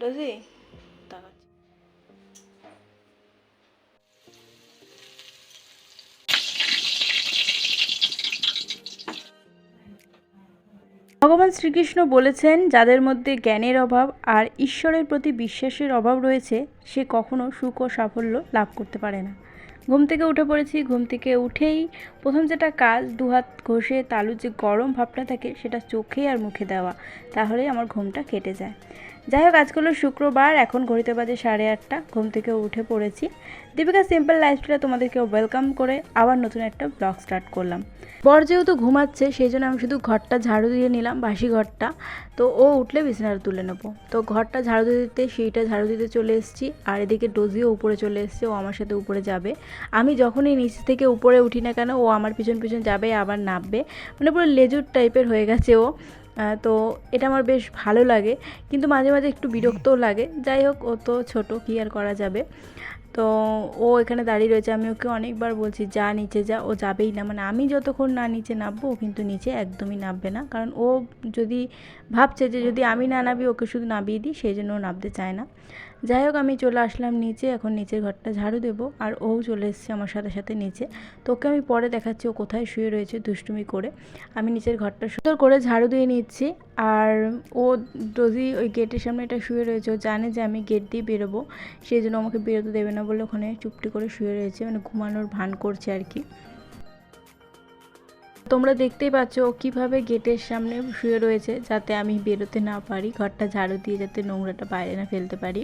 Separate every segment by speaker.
Speaker 1: Doji তাকাচ্ছি। ভগবান শ্রীকৃষ্ণ বলেছেন, যাদের মধ্যে জ্ঞানের অভাব আর ঈশ্বরের প্রতি বিশ্বাসের অভাব রয়েছে সে কখনো সুখ ও সাফল্য লাভ করতে পারে না। ঘুম থেকে উঠে পড়েছি। ঘুম থেকে উঠেই প্রথম যেটা কাজ, দুহাত ঘষে তালুর যে গরম ভাবটা থাকে সেটা চোখে আর মুখে দেওয়া, তাহলেই আমার ঘুমটা কেটে যায়। যাই হোক, আজকে হলো শুক্রবার, এখন ঘড়িতে বাজে 8:30। ঘুম থেকে উঠে পড়েছি। দীপিকা সিম্পল লাইফস্টাইলে তোমাদেরকে ওয়েলকাম করে আবার নতুন একটা ব্লগ স্টার্ট করলাম। বর যেহেতু ঘুমাচ্ছে সেই জন্য আমি শুধু ঘরটা ঝাড়ু দিয়ে নিলাম, বাসি ঘরটা। তো ও উঠলে বিছানাটা তুলে নেবো। তো ঘরটা ঝাড়ু দিতে সেইটা ঝাড়ু দিতে চলে এসেছি। আর এদিকে ডোজিও উপরে চলে এসছে, ও আমার সাথে উপরে যাবে। আমি যখনই নিচ থেকে উপরে উঠি না কেন ও আমার পিছন পিছন যাবে আবার নামবে, মানে পুরো লেজুর টাইপের হয়ে গেছে ও। তো এটা আমার বেশ ভালো লাগে, কিন্তু মাঝে মাঝে একটু বিরক্তও লাগে। যাই হোক, ও তো ছোটো, কী আর করা যাবে। তো ও এখানে দাঁড়িয়ে রয়েছে। আমি ওকে অনেকবার বলছি যা নিচে যা, ও যাবেই না। মানে আমি যতক্ষণ না নিচে নামবো ও কিন্তু নিচে একদমই নামবে না, কারণ ও যদি ভাবছে যে যদি আমি না নামি ওকে শুধু নামিয়ে দিই, সেই জন্য ও নামতে চায় না। যাই হোক, আমি চলে আসলাম নিচে। এখন নিচের ঘরটা ঝাড়ু দেবো, আর ও চলে এসছে আমার সাথে সাথে নিচে। তো ওকে আমি পরে দেখাচ্ছি ও কোথায় শুয়ে রয়েছে দুষ্টুমি করে। আমি নিচের ঘরটা সুন্দর করে ঝাড়ু দিয়ে নিচ্ছি। আর ও ডোজি ওই গেটের সামনে এটা শুয়ে রয়েছে। ও জানে যে আমি গেট দিয়ে বেরোবো, সেই জন্য আমাকে বেরোতে দেবে না বলে ওখানে চুপটি করে শুয়ে রয়েছে, মানে ঘুমানোর ভান করছে আর কি। তোমরা দেখতেই পাচ্ছ ও কীভাবে গেটের সামনে শুয়ে রয়েছে, যাতে আমি বেরোতে না পারি, ঘরটা ঝাড়ু দিয়ে যাতে নোংরাটা বাইরে না ফেলতে পারি।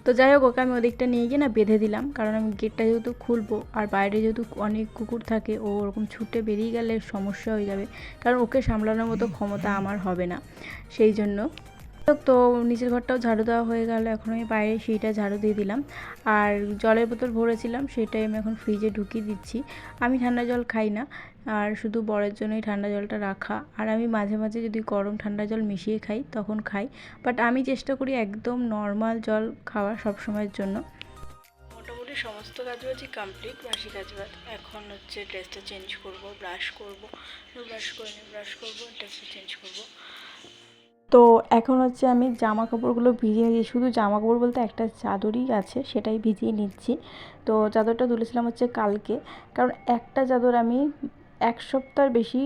Speaker 1: তো যাই হোক, ওকে আমি ওদিকটা নিয়ে গিয়ে না বেঁধে দিলাম, কারণ আমি গেটটা যেহেতু খুলবো আর বাইরে যেহেতু অনেক কুকুর থাকে, ও ওরকম ছুটে বেরিয়ে গেলে সমস্যা হয়ে যাবে, কারণ ওকে সামলানোর মতো ক্ষমতা আমার হবে না, সেই জন্য। তো নিচের ঘরটাও ঝাড়ু দেওয়া হয়ে গেল। এখন আমি বাইরে সেইটা ঝাড়ু দিয়ে দিলাম। আর জলের বোতল ভরেছিলাম, সেটাই আমি এখন ফ্রিজে ঢুকিয়ে দিচ্ছি। আমি ঠান্ডা জল খাই না, আর শুধু বরের জন্যই ঠান্ডা জলটা রাখা। আর আমি মাঝে মাঝে যদি গরম ঠান্ডা জল মিশিয়ে খাই তখন খাই, বাট আমি চেষ্টা করি একদম নর্মাল জল খাওয়া সব সময়ের জন্য। মোটামুটি সমস্ত কাজবাজি কমপ্লিট, বাসি কাজবাজ। এখন হচ্ছে ড্রেসটা চেঞ্জ করব, ব্রাশ করব, ব্রাশ করে নিয়ে ব্রাশ করবো, ড্রেসটা চেঞ্জ করব। তো এখন হচ্ছে আমি জামা কাপড়গুলো ভিজিয়ে নিয়েছি। শুধু জামা কাপড় বলতে একটা চাদরই আছে, সেটাই ভিজিয়ে নিচ্ছি। তো চাদরটা তুলেছিলাম হচ্ছে কালকে, কারণ একটা চাদর আমি এক সপ্তাহের বেশি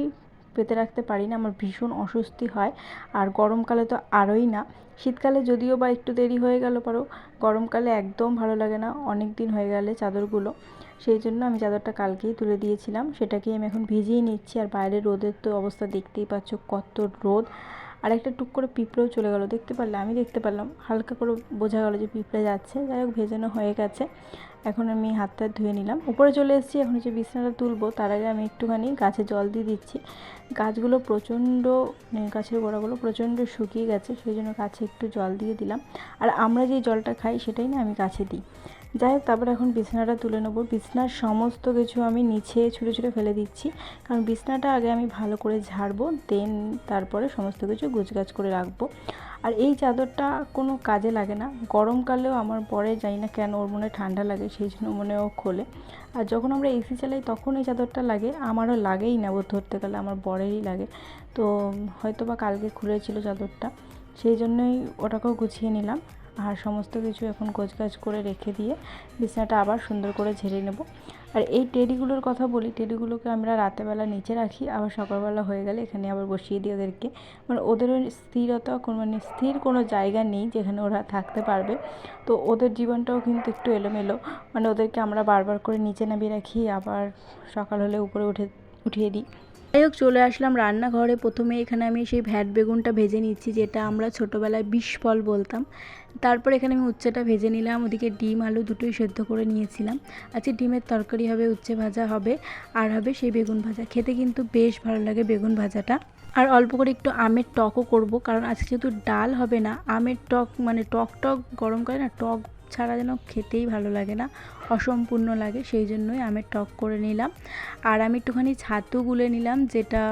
Speaker 1: পেতে রাখতে পারি না, আমার ভীষণ অস্বস্তি হয়। আর গরমকালে তো আরোই না। শীতকালে যদিও বা একটু দেরি হয়ে গেল পারো, গরমকালে একদম ভালো লাগে না অনেক দিন হয়ে গেলে চাদরগুলো। সেই জন্য আমি চাদরটা কালকেই তুলে দিয়েছিলাম, সেটাকেই আমি এখন ভিজিয়ে নিচ্ছি। আর বাইরে রোদের তো অবস্থা দেখতেই পাচ্ছ, কত রোদ। আর একটা টুক করে পিঁপড়েও চলে গেল, দেখতে পারলে? আমি দেখতে পারলাম, হালকা করে বোঝা গেল যে পিঁপড়ে যাচ্ছে। যাই হোক, ভেজানো হয়ে গেছে। এখন আমি হাতটা ধুয়ে নিলাম, উপরে চলে এসেছি। এখন হচ্ছে বিছানাটা তুলবো, তার আগে আমি একটুখানি গাছে জল দিয়ে দিচ্ছি। গাছগুলো প্রচণ্ড, গাছের গোড়াগুলো প্রচণ্ড শুকিয়ে গেছে, সেই জন্য গাছে একটু জল দিয়ে দিলাম। আর আমরা যে জলটা খাই সেটাই না আমি গাছে দিই। যাই হোক, তারপরে এখন বিছানাটা তুলে নেবো। বিছানার সমস্ত কিছু আমি নিচে ছুঁড়ে ছুঁড়ে ফেলে দিচ্ছি, কারণ বিছানাটা আগে আমি ভালো করে ঝাড়বো, দেন তারপরে সমস্ত কিছু গোছগাছ করে রাখবো। আর এই চাদরটা কোনো কাজে লাগে না, গরমকালেও আমার বরে জানি না কেন ওর মনে ঠান্ডা লাগে, সেই জন্য মনে ও খোলে। আর যখন আমরা এসি চালাই তখন এই চাদরটা লাগে, আমারও লাগেই না, ধরতে গেলে আমার বরেরই লাগে। তো হয়তো বা কালকে খুলেছিল চাদরটা, সেই জন্যই ওটাকেও গুছিয়ে নিলাম। আর সমস্ত কিছু এখন গোছগাছ করে রেখে দিয়ে বিছানাটা আবার সুন্দর করে ঝেড়ে নেব। আর এই টেডিগুলোর কথা বলি, টেডিগুলোকে আমরা রাতেরবেলা নিচে রাখি, আবার সকালবেলা হয়ে গেলে এখানে আবার বসিয়ে দিই ওদেরকে। মানে ওদেরও স্থিরতা মানে স্থির কোনো জায়গা নেই যেখানে ওরা থাকতে পারবে। তো ওদের জীবনটাও কিন্তু একটু এলোমেলো, মানে ওদেরকে আমরা বারবার করে নিচে নামিয়ে রাখি, আবার সকাল হলে উপরে উঠিয়ে দিই। যাই হোক, চলে আসলাম রান্নাঘরে। প্রথমে এখানে আমি সেই ভ্যাট বেগুনটা ভেজে নিচ্ছি, যেটা আমরা ছোটোবেলায় বিষফল বলতাম। তারপর এখানে আমি উচ্ছেটা ভেজে নিলাম, ওদিকে ডিম আলু দুটোই সেদ্ধ করে নিয়েছিলাম। আজকে ডিমের তরকারি হবে, উচ্ছে ভাজা হবে, আর হবে সেই বেগুন ভাজা। খেতে কিন্তু বেশ ভালো লাগে বেগুন ভাজাটা। আর অল্প করে একটু আমের টকও করব, কারণ আজকে যেহেতু ডাল হবে না, আমের টক মানে টক টক গরমকালে না টক ছাড়া যেন খেতেই ভালো লাগে না, অসম্পূর্ণ লাগে, সেই জন্যই আমের টক করে নিলাম। আর আমি একটুখানি ছাতু গুলে নিলাম, যেটা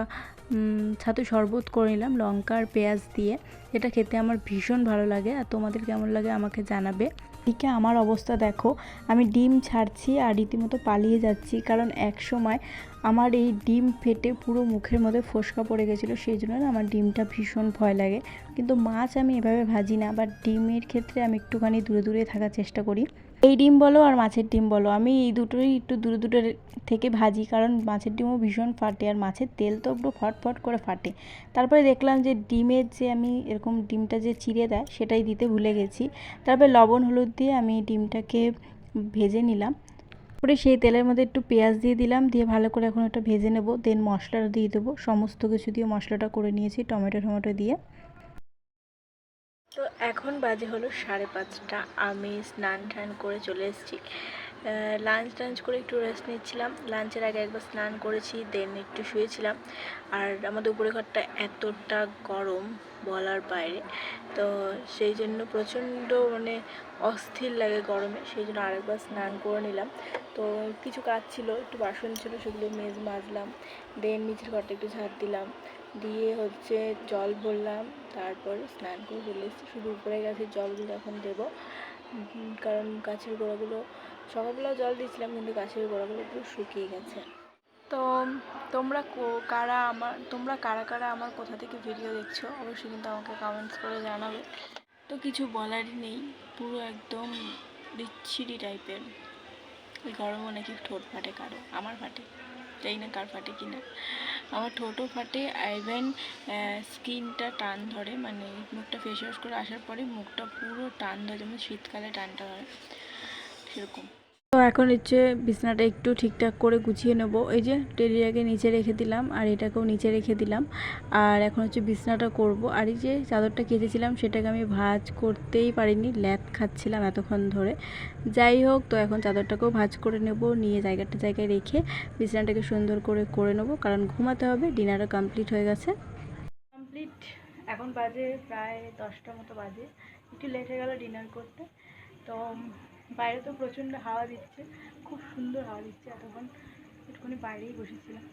Speaker 1: ছাতু শরবত করে নিলাম লঙ্কা আর পেঁয়াজ দিয়ে। এটা খেতে আমার ভীষণ ভালো লাগে, আর তোমাদের কেমন লাগে আমাকে জানাবে। এদিকে আমার অবস্থা দেখো, আমি ডিম ছাড়ছি আর রীতিমতো পালিয়ে যাচ্ছি, কারণ এক সময় আমার এই ডিম ফেটে পুরো মুখের মধ্যে ফোসকা পড়ে গেছিলো, সেই জন্য আমার ডিমটা ভীষণ ভয় লাগে। কিন্তু মাছ আমি এভাবে ভাজি না, বাট ডিমের ক্ষেত্রে আমি একটুখানি দূরে দূরে থাকার চেষ্টা করি। এই ডিম বলো আর মাছের ডিম বলো, আমি এই দুটোই একটু দূরে দূরে থেকে ভাজি, কারণ মাছের ডিমও ভীষণ ফাটে আর মাছের তেল তো একটু ফটফট করে ফাটে। তারপরে দেখলাম যে ডিমের যে আমি এরকম ডিমটা যে চিড়ে দেয় সেটাই দিতে ভুলে গেছি। তারপরে লবণ হলুদ দিয়ে আমি ডিমটাকে ভেজে নিলাম। তারপরে সেই তেলের মধ্যে একটু পেঁয়াজ দিয়ে দিলাম, দিয়ে ভালো করে এখন একটা ভেজে নেব। দেন মশলাটা দিয়ে দেবো, সমস্ত কিছু দিয়ে মশলাটা করে নিয়েছি টমেটো দিয়ে। তো এখন বাজে হলো 5:30। আমি স্নান টান করে চলে এসেছি। লাঞ্চ করে একটু রেস্ট নিচ্ছিলাম। লাঞ্চের আগে একবার স্নান করেছি, দেন একটু শুয়েছিলাম। আর আমাদের উপরে ঘরটা এতটা গরম বলার বাইরে, তো সেই জন্য প্রচণ্ড মানে অস্থির লাগে গরমে, সেই জন্য আরেকবার স্নান করে নিলাম। তো কিছু কাজ ছিল, একটু বাসন ছিল, সেগুলো মেজ মাজলাম। দেন নিচের ঘরটা একটু ঝাড় দিলাম, দিয়ে হচ্ছে জল ভরলাম। তারপর স্নান করে চলে এসেছি। শুধু উপরে গাছের জলগুলো এখন দেবো, কারণ গাছের গোড়াগুলো সকালবেলাও জল দিয়েছিলাম, কিন্তু গাছের গোড়াগুলো পুরো শুকিয়ে গেছে। তো তোমরা কারা কারা আমার কোথা থেকে ভিডিও দেখছো অবশ্যই কিন্তু আমাকে কমেন্টস করে জানাবে। তো কিছু বলারই নেই, পুরো একদম বিচ্ছিরি টাইপের। ওই গরমও নাকি ঠোঁট ফাটে কারো, আমার ফাটে, জানি না কার ফাটে কিনা। আমার ঠোঁটও ফাটে, ইভেন স্কিনটা টান ধরে, মানে মুখটা ফেস ওয়াশ করে আসার পরে মুখটা পুরো টান ধরে, যেমন শীতকালে টানটা হয় সেরকম। তো এখন হচ্ছে বিছানাটা একটু ঠিকঠাক করে গুছিয়ে নেব। এই যে টেডিটাকে নিচে রেখে দিলাম আর এটাকেও নিচে রেখে দিলাম। আর এখন হচ্ছে বিছানাটা করব। আর এই যে চাদরটা কেচেছিলাম সেটাকে আমি ভাঁজ করতেই পারিনি, ল্যাদ খাচ্ছিলাম এতক্ষণ ধরে। যাই হোক, তো এখন চাদরটাকেও ভাঁজ করে নেব, নিয়ে জায়গায় রেখে বিছানাটাকে সুন্দর করে নেব, কারণ ঘুমাতে হবে। ডিনারও কমপ্লিট হয়ে গেছে। এখন বাজে প্রায় 10টা মতো বাজে, একটু লেট হয়ে গেল ডিনার করতে। তো বাইরে তো প্রচণ্ড হাওয়া দিচ্ছে, খুব সুন্দর হাওয়া দিচ্ছে। এতক্ষণ একটুখানি বাইরেই বসেছিলাম।